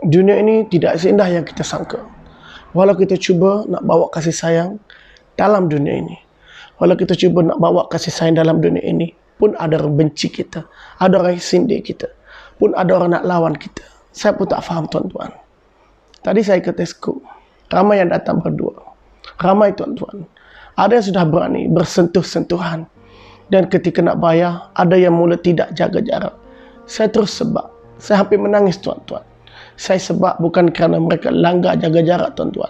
Dunia ini tidak seindah yang kita sangka. Walau kita cuba nak bawa kasih sayang dalam dunia ini, walau kita cuba nak bawa kasih sayang dalam dunia ini, pun ada orang benci kita, ada orang yang sindir kita, pun ada orang nak lawan kita. Saya pun tak faham tuan-tuan. Tadi saya ke Tesco, ramai yang datang berdua, ramai tuan-tuan. Ada yang sudah berani bersentuh-sentuhan, dan ketika nak bayar, ada yang mula tidak jaga jarak. Saya terus sebab, saya hampir menangis tuan-tuan. Saya sebab bukan kerana mereka langgar jaga jarak tuan-tuan,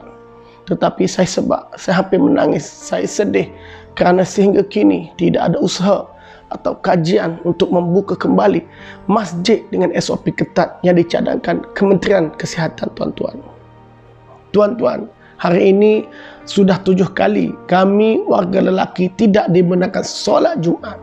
tetapi saya sebab, saya hampir menangis. Saya sedih kerana sehingga kini tidak ada usaha atau kajian untuk membuka kembali masjid dengan SOP ketat yang dicadangkan Kementerian Kesihatan tuan-tuan. Tuan-tuan, hari ini sudah 7 kali kami warga lelaki tidak dibenarkan solat Jumaat.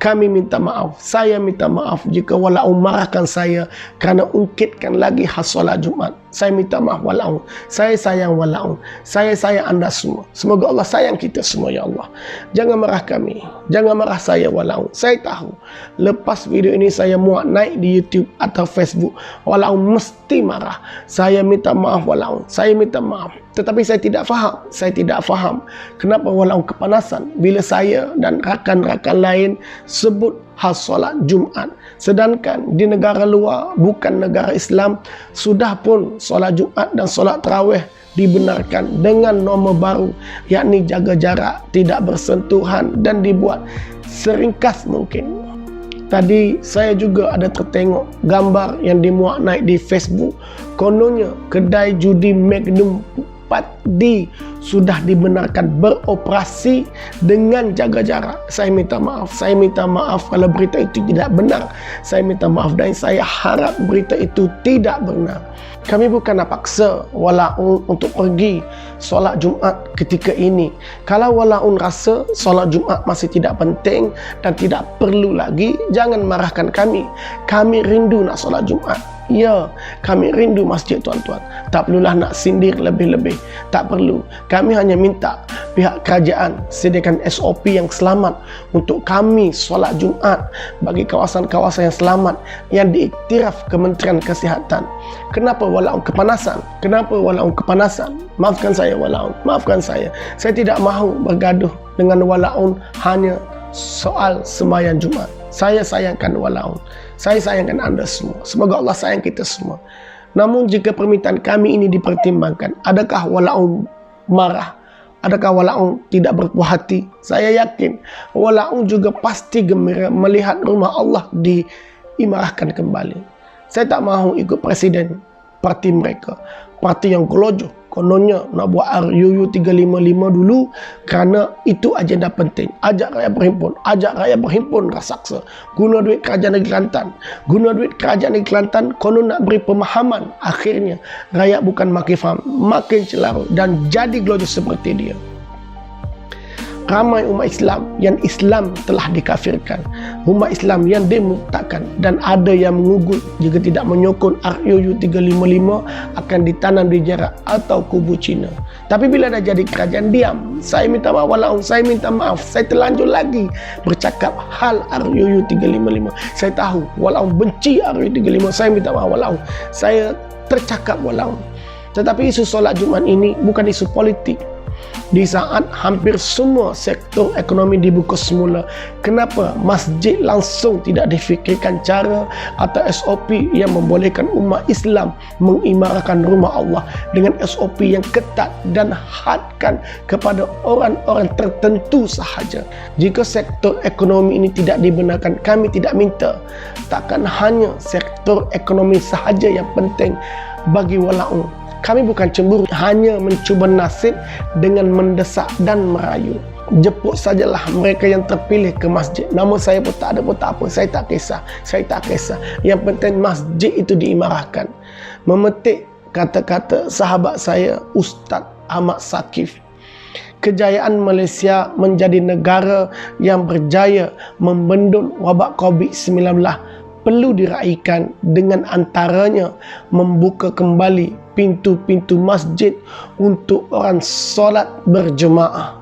Kami minta maaf. Saya minta maaf jika walaupun marahkan saya kerana ungkitkan lagi hal solat Jumaat. Saya minta maaf walaupun. Saya sayang walaupun. Saya sayang anda semua. Semoga Allah sayang kita semua ya Allah. Jangan marah kami. Jangan marah saya walaupun. Saya tahu lepas video ini saya muat naik di YouTube atau Facebook, walaupun mesti marah. Saya minta maaf walaupun. Saya minta maaf. Tetapi saya tidak faham. Saya tidak faham kenapa walaupun kepanasan bila saya dan rakan-rakan lain sebut hal solat Jumaat. Sedangkan di negara luar, bukan negara Islam, sudah pun solat Jumaat dan solat tarawih dibenarkan dengan norma baru, yakni jaga jarak, tidak bersentuhan dan dibuat seringkas mungkin. Tadi saya juga ada tertengok gambar yang dimuat naik di Facebook. Kononnya kedai judi Magnum 4D sudah dibenarkan beroperasi dengan jaga jarak. Saya minta maaf. Saya minta maaf kalau berita itu tidak benar. Saya minta maaf dan saya harap berita itu tidak benar. Kami bukan nak paksa walaupun untuk pergi solat Jumaat ketika ini. Kalau walaupun rasa solat Jumaat masih tidak penting dan tidak perlu lagi, jangan marahkan kami. Kami rindu nak solat Jumaat. Ya, kami rindu masjid tuan-tuan. Tak perlulah nak sindir lebih-lebih. Tak perlu. Kami hanya minta pihak kerajaan sediakan SOP yang selamat untuk kami solat Jumaat bagi kawasan-kawasan yang selamat yang diiktiraf Kementerian Kesihatan. Kenapa walaupun kepanasan? Kenapa walaupun kepanasan? Maafkan saya walaupun. Maafkan saya. Saya tidak mahu bergaduh dengan walaupun hanya soal sembahyang Jumaat. Saya sayangkan walaupun. Saya sayangkan anda semua. Semoga Allah sayang kita semua. Namun jika permintaan kami ini dipertimbangkan, adakah walaupun marah? Adakah walaupun tidak berpuas hati? Saya yakin walaupun juga pasti gembira melihat rumah Allah diimarahkan kembali. Saya tak mahu ikut presiden parti mereka, parti yang gelojoh. Kononnya nak buat RUU 355 dulu kerana itu agenda penting. Ajak rakyat berhimpun raksasa. Guna duit kerajaan negeri Kelantan. Guna duit kerajaan negeri Kelantan, konon nak beri pemahaman. Akhirnya rakyat bukan makin faham, makin celarut dan jadi gelojoh seperti dia. Ramai umat Islam yang Islam telah dikafirkan, umat Islam yang dimurtadkan, dan ada yang mengugut jika tidak menyokong RUU 355 akan ditanam di jarak atau kubu Cina. Tapi bila dah jadi kerajaan, diam. Saya minta maaf walaupun. Saya minta maaf. Saya terlanjur lagi bercakap hal RUU 355. Saya tahu walaupun benci RUU 355. Saya minta maaf walaupun. Saya tercakap walaupun. Tetapi isu solat Jumaat ini bukan isu politik. Di saat hampir semua sektor ekonomi dibuka semula, kenapa masjid langsung tidak difikirkan cara atau SOP yang membolehkan umat Islam mengimarahkan rumah Allah dengan SOP yang ketat dan hadkan kepada orang-orang tertentu sahaja? Jika sektor ekonomi ini tidak dibenarkan, kami tidak minta. Takkan hanya sektor ekonomi sahaja yang penting bagi walaupun. Kami bukan cemburu, hanya mencuba nasib dengan mendesak dan merayu. Jemput sajalah mereka yang terpilih ke masjid. Nama saya pun tak ada pun tak apa. Saya tak kisah. Saya tak kisah. Yang penting masjid itu diimarahkan. Memetik kata-kata sahabat saya, Ustaz Ahmad Sakif. Kejayaan Malaysia menjadi negara yang berjaya membendung wabak COVID-19 perlu diraihkan dengan antaranya membuka kembali pintu-pintu masjid untuk orang solat berjemaah.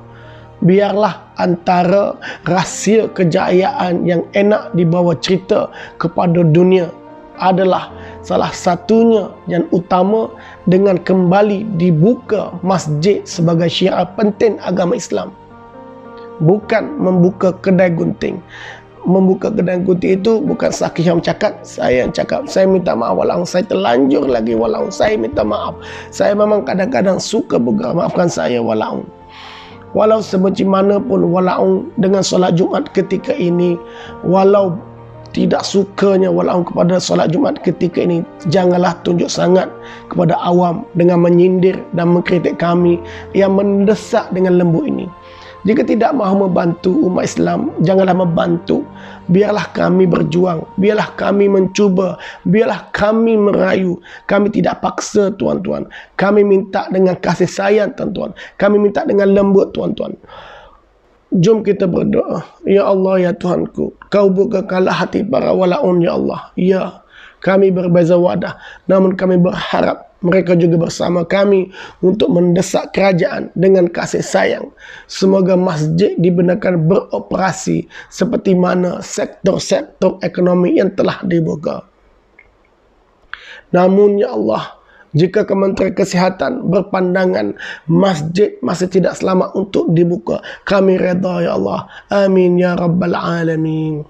Biarlah antara rahsia kejayaan yang enak dibawa cerita kepada dunia adalah salah satunya yang utama dengan kembali dibuka masjid sebagai syiar penting agama Islam. Bukan membuka kedai gunting. Membuka kedai gunting itu bukan Saki yang cakap, saya yang cakap. Saya minta maaf walau saya terlanjur lagi, walau saya minta maaf. Saya memang kadang-kadang suka bergerak, maafkan saya walau. Walau sebenci mana pun, walau dengan solat Jumat ketika ini, walau tidak sukanya walau kepada solat Jumat ketika ini, janganlah tunjuk sangat kepada awam dengan menyindir dan mengkritik kami yang mendesak dengan lembut ini. Jika tidak mahu membantu umat Islam, janganlah membantu. Biarlah kami berjuang, biarlah kami mencuba, biarlah kami merayu. Kami tidak paksa tuan-tuan. Kami minta dengan kasih sayang tuan-tuan. Kami minta dengan lembut tuan-tuan. Jom kita berdoa. Ya Allah, ya Tuhanku, Kau bukakanlah hati para walaun, ya Allah. Ya, kami berbeza wadah, namun kami berharap mereka juga bersama kami untuk mendesak kerajaan dengan kasih sayang. Semoga masjid dibenarkan beroperasi seperti mana sektor-sektor ekonomi yang telah dibuka. Namun ya Allah, jika Kementerian Kesihatan berpandangan masjid masih tidak selamat untuk dibuka, kami redha ya Allah. Amin ya Rabbal Alamin.